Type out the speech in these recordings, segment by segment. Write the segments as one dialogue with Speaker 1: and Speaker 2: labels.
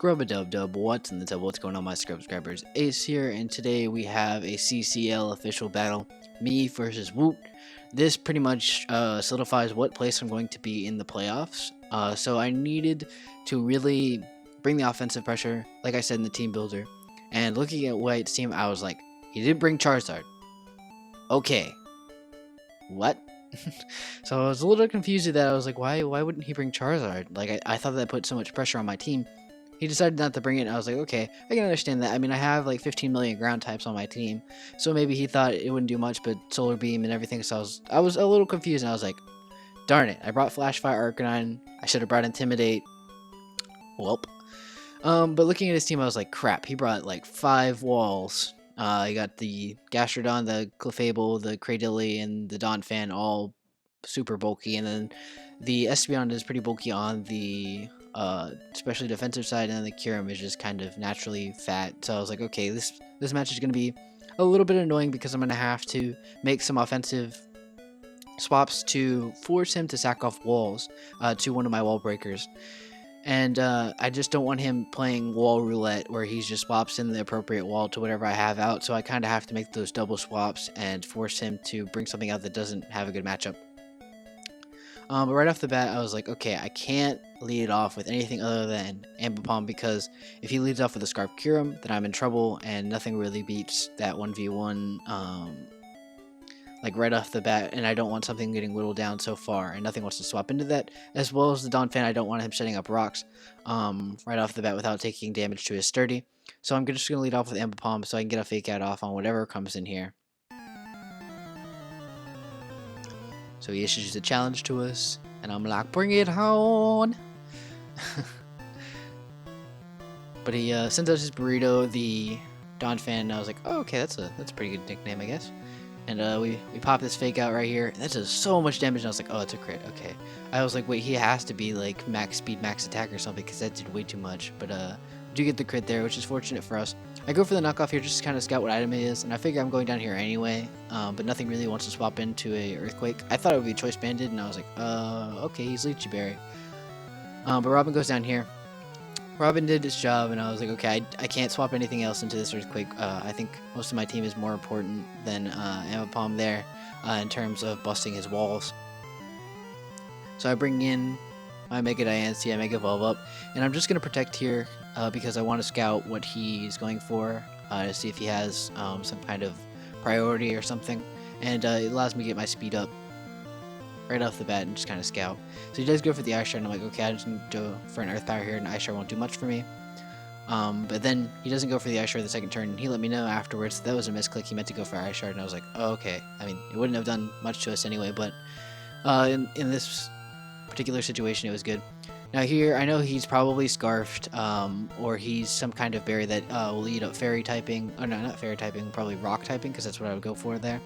Speaker 1: Scrub-a-dub-dub, what's in the tub? What's going on, my subscribers? Ace here, and today we have a CCL official battle, me versus Woot. This pretty much solidifies what place I'm going to be in the playoffs. So I needed to really bring the offensive pressure, like I said in the team builder. And looking at White's team, I was like, he didn't bring Charizard. Okay. What? So I was a little confused at that. I was like, why wouldn't he bring Charizard? Like, I thought that put so much pressure on my team. He decided not to bring it, and I was like, okay, I can understand that. I mean, I have like 15 million ground types on my team, so maybe he thought it wouldn't do much, but Solar Beam and everything, so I was a little confused, and I was like, darn it, I brought Flash Fire Arcanine, I should have brought Intimidate. Welp. But looking at his team, I was like, crap, he brought like 5 walls. You got the Gastrodon, the Clefable, the Cradily, and the Donphan, all super bulky, and then the Espeon is pretty bulky on the especially defensive side, and then the Kyurem is just kind of naturally fat. So I was like, okay, this match is going to be a little bit annoying because I'm going to have to make some offensive swaps to force him to sack off walls to one of my wall breakers. And I just don't want him playing wall roulette where he just swaps in the appropriate wall to whatever I have out. So I kind of have to make those double swaps and force him to bring something out that doesn't have a good matchup. But right off the bat, I was like, okay, I can't lead off with anything other than Ambipom, because if he leads off with a Scarf Kyurem, then I'm in trouble, and nothing really beats that 1v1 like right off the bat, and I don't want something getting whittled down so far, and nothing wants to swap into that, as well as the Donphan. I don't want him setting up rocks right off the bat without taking damage to his sturdy. So I'm just going to lead off with Ambipom so I can get a fake out off on whatever comes in here. So he issues a challenge to us, and I'm like, bring it on! But he sends out his burrito, the Donphan, and I was like, oh, okay, that's a pretty good nickname, I guess. And we pop this fake out right here, and that does so much damage, and I was like, oh, it's a crit, okay. I was like, wait, he has to be like max speed, max attack or something, because that did way too much. But we do get the crit there, which is fortunate for us. I go for the knockoff here just to kind of scout what item it is, and I figure I'm going down here anyway, but nothing really wants to swap into a Earthquake. I thought it would be Choice Banded, and I was like, okay, he's Lychee Berry. But Robin goes down here. Robin did his job, and I was like, okay, I can't swap anything else into this Earthquake. I think most of my team is more important than Ambipom there in terms of busting his walls. So I bring in my Mega Diancie, I Mega Evolve up, and I'm just going to protect here because I want to scout what he's going for to see if he has some kind of priority or something, and it allows me to get my speed up right off the bat and just kind of scout. So he does go for the Ice Shard, and I'm like, okay, I just need to go for an Earth Power here, and Ice Shard won't do much for me. But then he doesn't go for the Ice Shard the second turn, and he let me know afterwards that was a misclick. He meant to go for Ice Shard, and I was like, oh, okay. I mean, it wouldn't have done much to us anyway, but in this particular situation, it was good. Now here, I know he's probably Scarfed, or he's some kind of berry that will eat up Fairy typing. Oh no, not Fairy typing, probably Rock typing, because that's what I would go for there.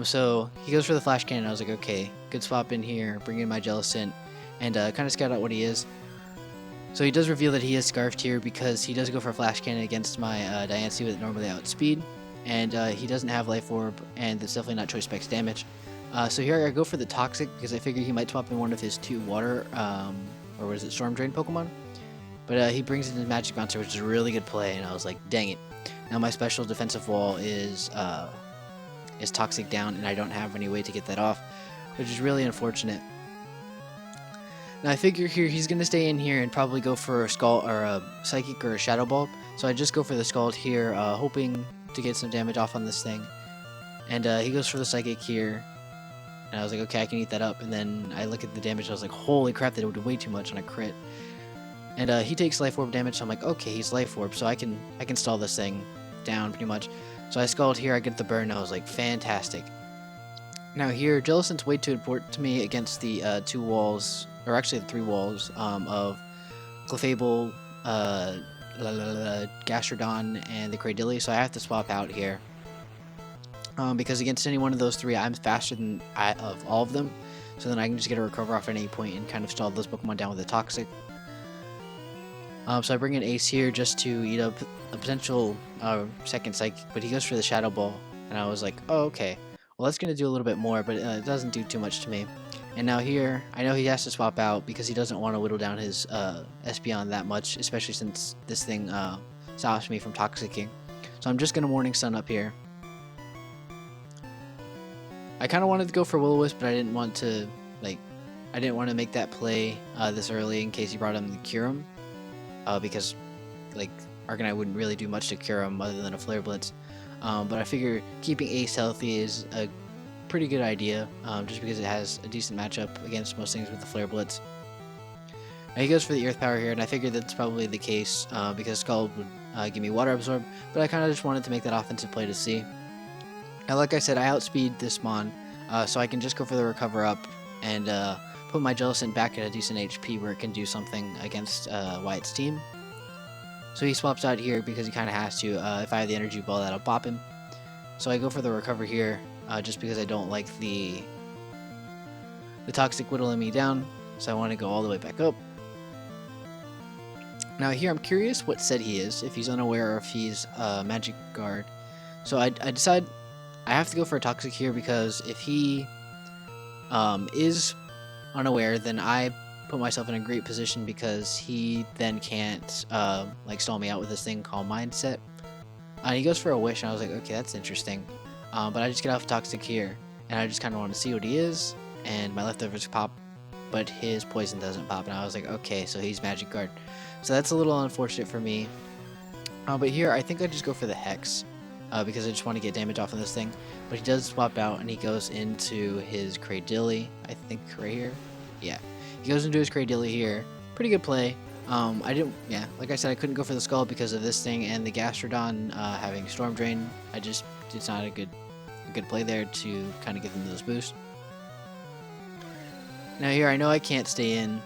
Speaker 1: So he goes for the Flash Cannon. I was like, okay, good swap in here, bring in my Jellicent, and kind of scout out what he is. So he does reveal that he is Scarfed here because he does go for a Flash Cannon against my Diancie with normally outspeed, and he doesn't have Life Orb, and it's definitely not Choice Specs damage. So here I go for the Toxic because I figure he might swap in one of his 2 water, or was it Storm Drain Pokemon? But he brings in his Magic Bouncer, which is a really good play, and I was like, dang it. Now my special defensive wall is Toxic down, and I don't have any way to get that off, which is really unfortunate. Now I figure here he's going to stay in here and probably go for a Scald or a Psychic or a Shadow Ball, so I just go for the Scald here, hoping to get some damage off on this thing. And he goes for the Psychic here, and I was like, okay, I can eat that up. And then I look at the damage, and I was like, holy crap, that would do way too much on a crit. And he takes Life Orb damage, so I'm like, okay, he's Life Orb, so I can stall this thing down pretty much. So I Scald here, I get the burn, I was like, fantastic. Now here, Jellicent's way too important to me against the 2 walls, or actually the 3 walls, of Clefable, Gastrodon, and the Cradily, so I have to swap out here. Because against any one of those 3, I'm faster than of all of them, so then I can just get a Recover off at any point and kind of stall those Pokemon down with a Toxic. So I bring in Ace here just to eat up a potential second Psychic, but he goes for the Shadow Ball, and I was like, oh, okay. Well, that's going to do a little bit more, but it doesn't do too much to me. And now here, I know he has to swap out because he doesn't want to whittle down his Espeon that much, especially since this thing stops me from Toxicking. So I'm just going to Morning Sun up here. I kind of wanted to go for Will-O-Wisp, but I didn't want to, make that play this early in case he brought him the Kyurem. Because, Arcanine wouldn't really do much to cure him other than a Flare Blitz. But I figure keeping Ace healthy is a pretty good idea, just because it has a decent matchup against most things with the Flare Blitz. Now he goes for the Earth Power here, and I figured that's probably the case because Scald would give me Water Absorb, but I kind of just wanted to make that offensive play to see. Now, like I said, I outspeed this Mon, so I can just go for the Recover Up and put my Jellicent back at a decent HP where it can do something against Wyatt's team. So he swaps out here because he kind of has to. If I have the Energy Ball, that'll pop him. So I go for the Recover here, just because I don't like the Toxic whittling me down, so I want to go all the way back up. Now here I'm curious what set he is, if he's unaware or if he's Magic Guard. So I decide I have to go for a Toxic here because if he is unaware, then I put myself in a great position because he then can't stall me out with this thing called Mindset. He goes for a Wish, and I was like, okay, that's interesting. But I just get off Toxic here, and I just kind of want to see what he is, and my leftovers pop, but his Poison doesn't pop, and I was like, okay, so he's Magic Guard. So that's a little unfortunate for me. But here, I think I just go for the Hex, because I just want to get damage off of this thing. But he does swap out, and he goes into his Cradilly, I think, right here. Yeah, he goes into his Cradilly here. Pretty good play. Like I said, I couldn't go for the Skull because of this thing and the Gastrodon having Storm Drain. It's not a good play there to kind of give them those boosts. Now here, I know I can't stay in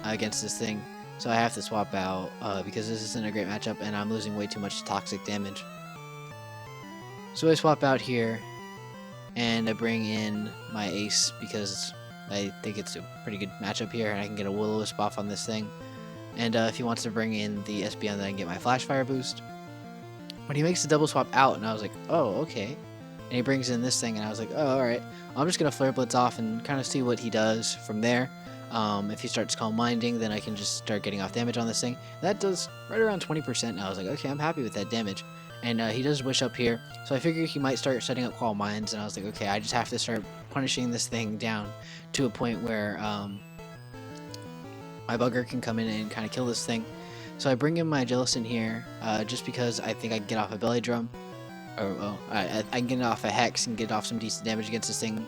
Speaker 1: against this thing, so I have to swap out because this isn't a great matchup and I'm losing way too much toxic damage. So I swap out here and I bring in my Ace because I think it's a pretty good matchup here and I can get a Will-O-Wisp off on this thing. And if he wants to bring in the Espeon, then I can get my Flash Fire boost. But he makes the double swap out, and I was like, oh, okay. And he brings in this thing, and I was like, oh, alright. I'm just going to Flare Blitz off and kind of see what he does from there. If he starts Calm Minding, then I can just start getting off damage on this thing. That does right around 20%, and I was like, okay, I'm happy with that damage. And he does Wish up here, so I figure he might start setting up Calm Minds, and I was like, okay, I just have to start punishing this thing down to a point where my Bugger can come in and kind of kill this thing. So I bring in my Jellicent here, just because I think I can get off a Belly Drum. I can get off a Hex and get off some decent damage against this thing.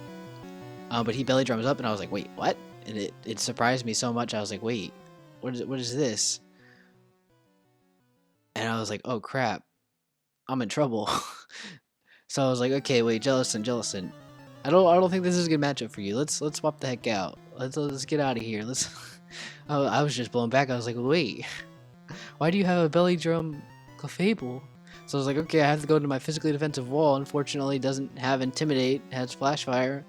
Speaker 1: But he Belly Drums up, and I was like, wait, what? And it surprised me so much. I was like, wait, what is this? And I was like, oh crap, I'm in trouble. So I was like, okay, wait, Jellicent. I don't think this is a good matchup for you. Let's swap the heck out. Let's get out of here. I was just blown back. I was like, wait, why do you have a Belly Drum Clefable? So I was like, okay, I have to go to my physically defensive wall. Unfortunately, it doesn't have Intimidate. It has Flash Fire.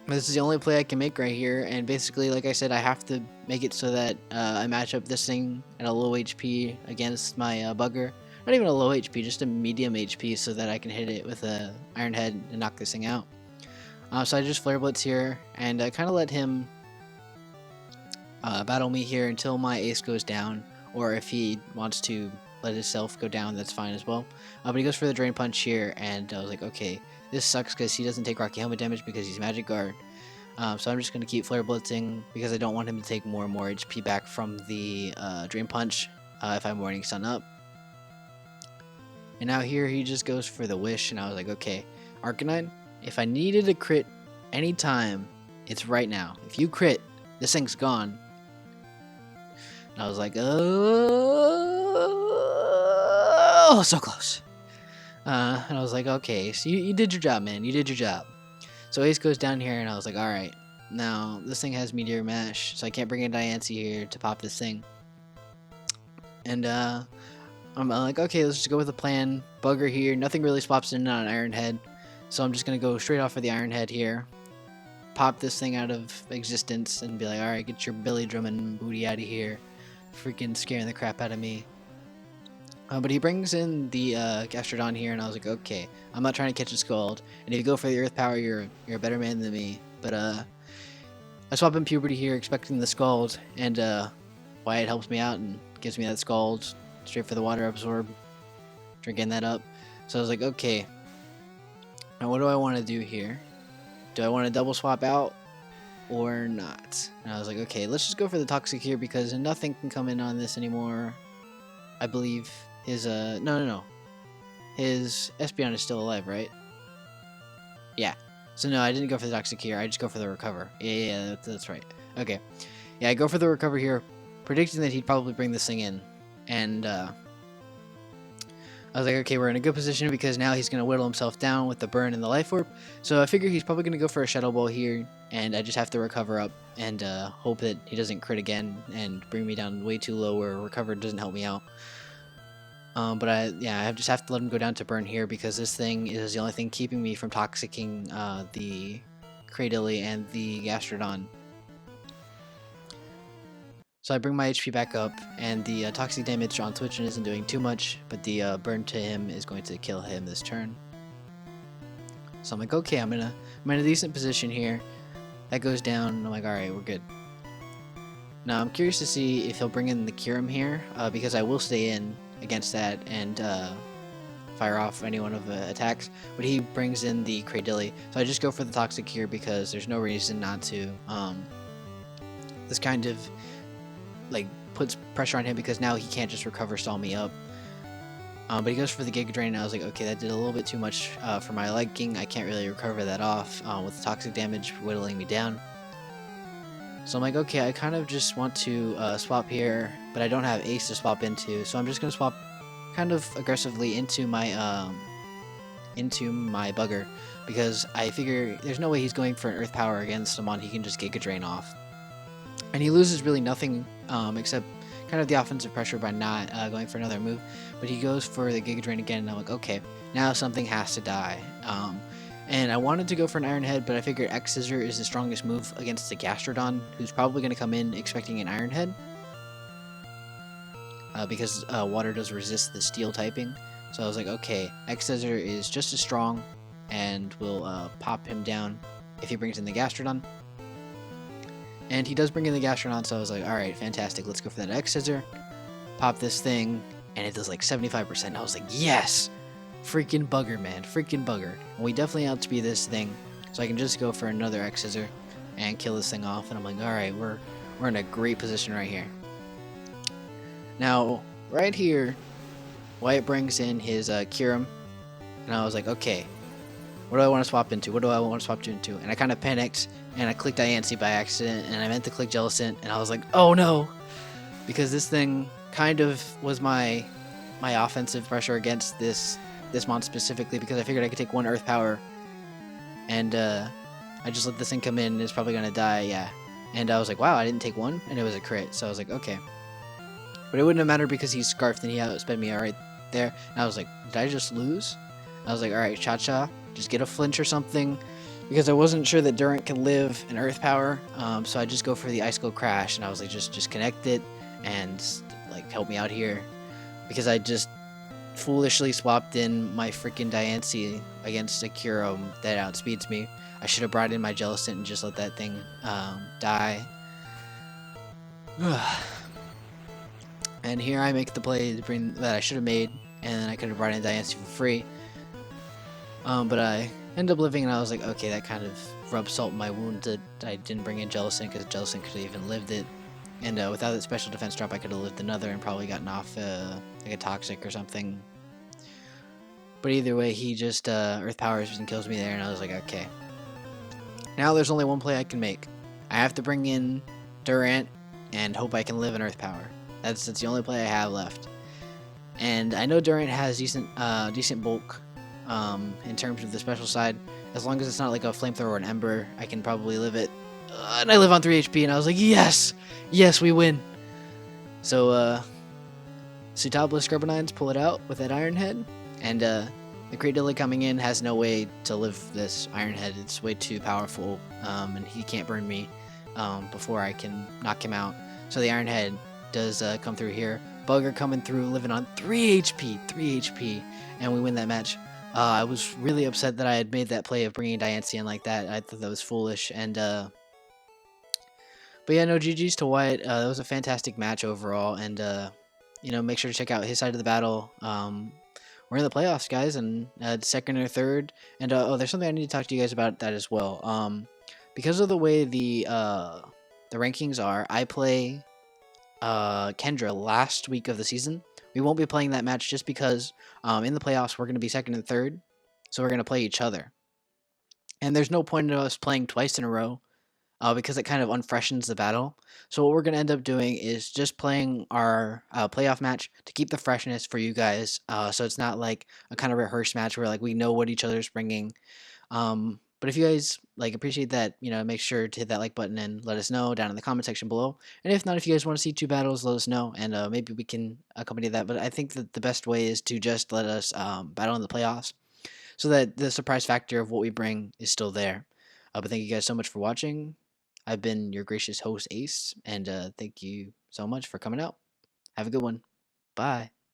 Speaker 1: This is the only play I can make right here. And basically, like I said, I have to make it so that I match up this thing at a low HP against my Bugger. Not even a low HP, just a medium HP so that I can hit it with a Iron Head and knock this thing out. So I just Flare Blitz here and I kind of let him battle me here until my Ace goes down, or if he wants to let himself go down, that's fine as well. But he goes for the Drain Punch here, and I was like, okay, this sucks because he doesn't take Rocky Helmet damage because he's Magic Guard. So I'm just going to keep Flare Blitzing because I don't want him to take more and more HP back from the Drain Punch if I'm Morning Sun up. And now here he just goes for the Wish, and I was like, okay, Arcanine, if I needed a crit anytime, it's right now. If you crit, this thing's gone. And I was like, oh, so close. And I was like, okay, so you did your job, man. You did your job. So Ace goes down here, and I was like, alright. Now, this thing has Meteor Mash, so I can't bring in Diancie here to pop this thing. And, I'm like, okay, let's just go with the plan. Bugger here. Nothing really swaps in on Iron Head. So I'm just going to go straight off for the Iron Head here. Pop this thing out of existence and be like, alright, get your Belly Drumming booty out of here. Freaking scaring the crap out of me. But he brings in the Gastrodon here, and I was like, okay, I'm not trying to catch a Scald. And if you go for the Earth Power, you're a better man than me. But I swap in Puberty here, expecting the Scald, and Wyatt helps me out and gives me that Scald straight for the Water Absorb, drinking that up. So I was like, okay, now what do I want to do here? Do I want to double swap out or not? And I was like, okay, let's just go for the Toxic here because nothing can come in on this anymore. I believe his, no. His Espeon is still alive, right? Yeah. So no, I didn't go for the Toxic here. I just go for the Recover. Yeah, that's right. Okay. Yeah, I go for the Recover here, predicting that he'd probably bring this thing in. And I was like, okay, we're in a good position because now he's going to whittle himself down with the Burn and the Life Orb. So I figure he's probably going to go for a Shadow Ball here, and I just have to Recover up and hope that he doesn't crit again and bring me down way too low where Recover doesn't help me out. But I just have to let him go down to Burn here because this thing is the only thing keeping me from Toxicking the Cradily and the Gastrodon. So I bring my HP back up, and the toxic damage on Twitchin isn't doing too much, but the burn to him is going to kill him this turn. So I'm like, okay, I'm in a decent position here. That goes down, and I'm like, alright, we're good. Now I'm curious to see if he'll bring in the Kyurem here, because I will stay in against that and fire off any one of the attacks, but he brings in the Cradily. So I just go for the Toxic here because there's no reason not to. This kind of like puts pressure on him because now he can't just recover stall me up. But he goes for the Giga Drain, and I was like, okay, that did a little bit too much for my liking. I can't really recover that off with the toxic damage whittling me down. So I'm like, okay, I kind of just want to swap here, but I don't have Ace to swap into, so I'm just gonna swap kind of aggressively into my Bugger because I figure there's no way he's going for an Earth Power against someone he can just Giga Drain off. And he loses really nothing except kind of the offensive pressure by not going for another move. But he goes for the Giga Drain again, and I'm like, okay, now something has to die. And I wanted to go for an Iron Head, but I figured X Scissor is the strongest move against the Gastrodon, who's probably going to come in expecting an Iron Head. Because Water does resist the Steel typing. So I was like, okay, X Scissor is just as strong and will pop him down if he brings in the Gastrodon. And he does bring in the Gastrodon, so I was like, alright, fantastic, let's go for that X Scissor. Pop this thing, and it does like 75%. I was like, yes! Freaking Bugger, man. Freaking Bugger. And we definitely outspeed this thing, so I can just go for another X Scissor and kill this thing off. And I'm like, alright, we're in a great position right here. Now, right here, Wyatt brings in his Kyurem, and I was like, okay, what do I want to swap into? What do I want to swap into? And I kind of panicked, and I clicked Diancie by accident, and I meant to click Jellicent, and I was like, oh no! Because this thing kind of was my offensive pressure against this mon specifically, because I figured I could take one Earth Power, and I just let this thing come in, and it's probably going to die, yeah. And I was like, wow, I didn't take one, and it was a crit, so I was like, okay. But it wouldn't have mattered because he's Scarfed, and he outsped me right there, and I was like, did I just lose? I was like, alright, Cha-Cha, just get a flinch or something, because I wasn't sure that Durant can live in Earth Power, so I just go for the Ice Cold Crash, and I was like, just connect it, and like help me out here, because I just foolishly swapped in my freaking Diancie against a Kyurem that outspeeds me. I should have brought in my Jellicent and just let that thing die. And here I make the play to bring that I should have made, and then I could have brought in Diancie for free. But I ended up living, and I was like, okay, that kind of rubbed salt in my wound that I didn't bring in Jellicent, because Jellicent could have even lived it. And without that special defense drop, I could have lived another and probably gotten off like a Toxic or something. But either way, he just Earth Powers and kills me there, and I was like, okay. Now there's only one play I can make. I have to bring in Durant and hope I can live in Earth Power. That's the only play I have left. And I know Durant has decent bulk in terms of the special side. As long as it's not like a Flamethrower or an Ember, I can probably live it. And I live on 3 HP, and I was like, yes! Yes, we win! So, Sootopolis Scrubanines pull it out with that Iron Head, and the Cradily coming in has no way to live this Iron Head. It's way too powerful, and he can't burn me before I can knock him out. So the Iron Head does come through here. Bugger coming through, living on 3 HP, and we win that match. I was really upset that I had made that play of bringing Diancie in like that. I thought that was foolish, and But yeah, no, GG's to Wyatt. That was a fantastic match overall, and make sure to check out his side of the battle. We're in the playoffs, guys, and second or third. And there's something I need to talk to you guys about that as well. Because of the way the rankings are, I play Kendra last week of the season. We won't be playing that match just because in the playoffs we're going to be second and third, so we're going to play each other. And there's no point in us playing twice in a row because it kind of unfreshens the battle. So what we're going to end up doing is just playing our playoff match to keep the freshness for you guys. So it's not like a kind of rehearsed match where like we know what each other's bringing. But if you guys like appreciate that, make sure to hit that like button and let us know down in the comment section below. And if not, if you guys want to see 2 battles, let us know, and maybe we can accompany that. But I think that the best way is to just let us battle in the playoffs, so that the surprise factor of what we bring is still there. But thank you guys so much for watching. I've been your gracious host, Ace, and thank you so much for coming out. Have a good one. Bye.